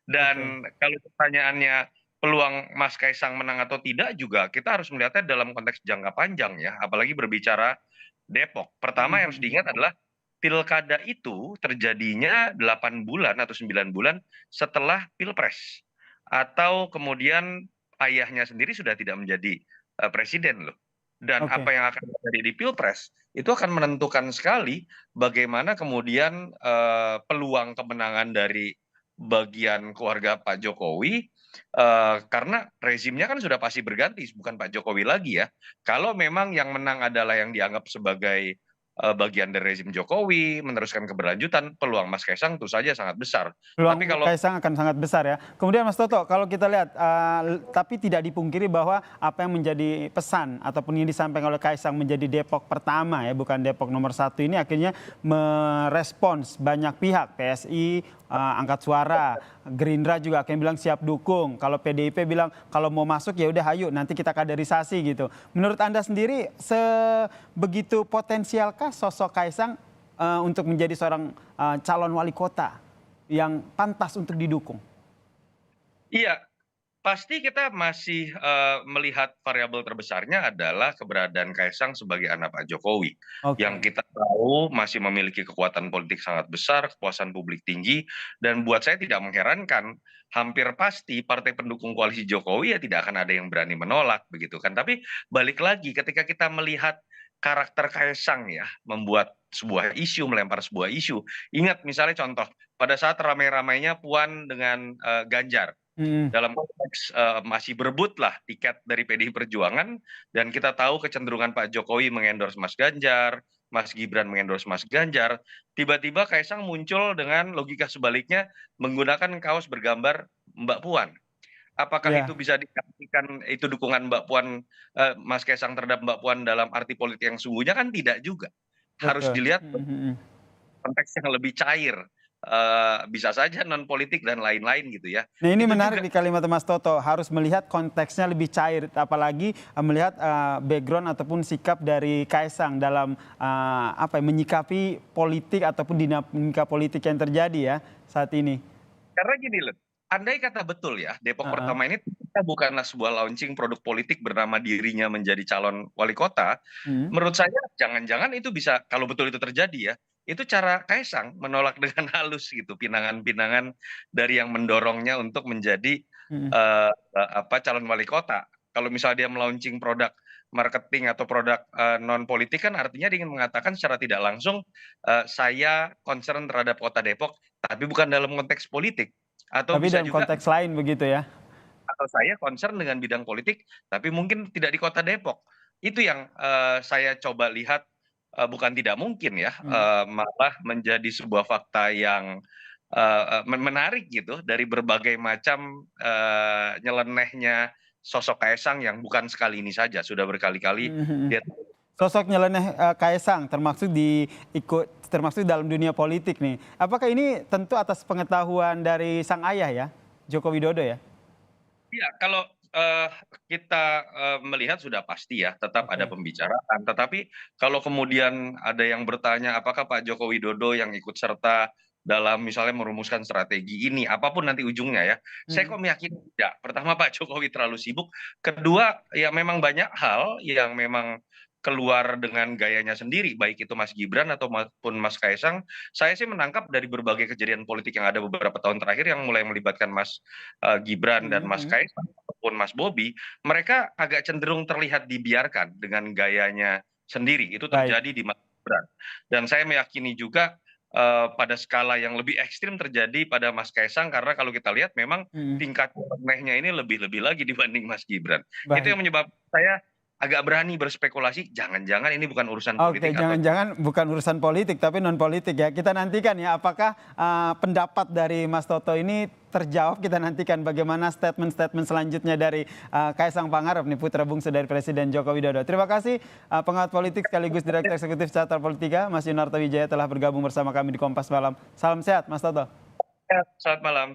Oke. Dan kalau pertanyaannya peluang Mas Kaisang menang atau tidak juga kita harus melihatnya dalam konteks jangka panjang ya, apalagi berbicara Depok. Mhm Pertama yang harus mhm. diingat adalah pilkada itu terjadinya 8 bulan atau 9 bulan setelah Pilpres. Atau kemudian ayahnya sendiri sudah tidak menjadi presiden loh. Dan Oke. apa yang akan terjadi di Pilpres itu akan menentukan sekali bagaimana kemudian peluang kemenangan dari bagian keluarga Pak Jokowi, karena rezimnya kan sudah pasti berganti, bukan Pak Jokowi lagi ya. Kalau memang yang menang adalah yang dianggap sebagai bagian dari rezim Jokowi, meneruskan keberlanjutan, peluang Mas Kaisang tentu saja sangat besar. Tapi Peluang kalau Kaisang akan sangat besar ya. Kemudian Mas Toto, kalau kita lihat, tapi tidak dipungkiri bahwa apa yang menjadi pesan ataupun yang disampaikan oleh Kaisang menjadi Depok pertama ya, bukan Depok nomor satu ini akhirnya merespons banyak pihak, PSI angkat suara, Gerindra juga akan bilang siap dukung. Kalau PDIP bilang kalau mau masuk ya udah hayu nanti kita kaderisasi gitu. Menurut Anda sendiri sebegitu potensialkah sosok Kaisang untuk menjadi seorang calon wali kota yang pantas untuk didukung? iya, pasti kita masih melihat variabel terbesarnya adalah keberadaan Kaisang sebagai anak Pak Jokowi, yang Oke. kita tahu masih memiliki kekuatan politik sangat besar, kepuasan publik tinggi, dan buat saya tidak mengherankan, hampir pasti partai pendukung koalisi Jokowi ya tidak akan ada yang berani menolak begitu kan. Tapi balik lagi ketika kita melihat karakter Kaisang ya, membuat sebuah isu, melempar sebuah isu. Ingat misalnya contoh, pada saat ramai-ramainya Puan dengan Ganjar, Mhm. dalam konteks masih berebutlah tiket dari PDI Perjuangan, dan kita tahu kecenderungan Pak Jokowi mengendorse Mas Ganjar, Mas Gibran mengendorse Mas Ganjar, tiba-tiba Kaisang muncul dengan logika sebaliknya menggunakan kaos bergambar Mbak Puan. Apakah itu Iya, bisa diartikan itu dukungan Mbak Puan, Mas Kaisang terhadap Mbak Puan dalam arti politik yang sungguhnya kan tidak juga. Harus betul. dilihat Mhm mhm. konteks yang lebih cair, bisa saja non politik dan lain-lain gitu ya. Nah ini Itu menarik juga di kalimat Mas Toto, harus melihat konteksnya lebih cair, apalagi melihat background ataupun sikap dari Kaisang dalam apa ya, menyikapi politik ataupun dinamika politik yang terjadi ya saat ini. karena gini loh, andai kata betul ya, Depok Heeh. Pertama ini ternyata bukanlah sebuah launching produk politik bernama dirinya menjadi calon wali kota, Mhm. menurut saya jangan-jangan itu bisa, kalau betul itu terjadi ya, itu cara Kaisang menolak dengan halus gitu, pinangan-pinangan dari yang mendorongnya untuk menjadi Mhm. calon wali kota. Kalau misalnya dia melaunching produk marketing atau produk non politik kan artinya dia ingin mengatakan secara tidak langsung, saya concern terhadap kota Depok, tapi bukan dalam konteks politik. Atau Tapi bisa dalam juga, konteks lain begitu ya. atau saya concern dengan bidang politik, tapi mungkin tidak di kota Depok. Itu yang saya coba lihat, bukan tidak mungkin ya, Mhm. malah menjadi sebuah fakta yang menarik gitu dari berbagai macam nyelenehnya sosok Kaisang yang bukan sekali ini saja, sudah berkali-kali Mhm mhm. dia. Sosok nyeleneh, Kaisang termasuk dalam dunia politik nih. Apakah ini tentu atas pengetahuan dari sang ayah ya, Joko Widodo ya? Iya, kalau kita melihat sudah pasti ya, tetap ada Oke. pembicaraan. Tetapi kalau kemudian ada yang bertanya, apakah Pak Joko Widodo yang ikut serta dalam misalnya merumuskan strategi ini, apapun nanti ujungnya ya, saya Mhm. kok meyakini tidak. Pertama, Pak Jokowi terlalu sibuk. Kedua, ya memang banyak hal yang memang keluar dengan gayanya sendiri, baik itu Mas Gibran atau maupun Mas Kaisang. Saya sih menangkap dari berbagai kejadian politik yang ada beberapa tahun terakhir yang mulai melibatkan Mas Gibran dan Mhm Mas mhm. Kaisang ataupun Mas Bobi, mereka agak cenderung terlihat dibiarkan dengan gayanya sendiri. Itu Baik. terjadi di Mas Gibran. Dan saya meyakini juga pada skala yang lebih ekstrim terjadi pada Mas Kaisang, karena kalau kita lihat memang Mhm. tingkat remehnya ini lebih-lebih lagi dibanding Mas Gibran. Itu yang Baik. menyebabkan saya agak berani berspekulasi, jangan-jangan ini bukan urusan Oke, politik atau. jangan-jangan bukan urusan politik tapi non politik ya. Kita nantikan ya apakah pendapat dari Mas Toto ini terjawab. Kita nantikan bagaimana statement-statement selanjutnya dari Kaisang Pangarep nih, putra bungsu dari Presiden Joko Widodo. Terima kasih pengamat politik sekaligus Direktur Eksekutif Carta Politika Mas Yunarto Wijaya telah bergabung bersama kami di Kompas Malam. Salam sehat Mas Toto. Ya, selamat malam.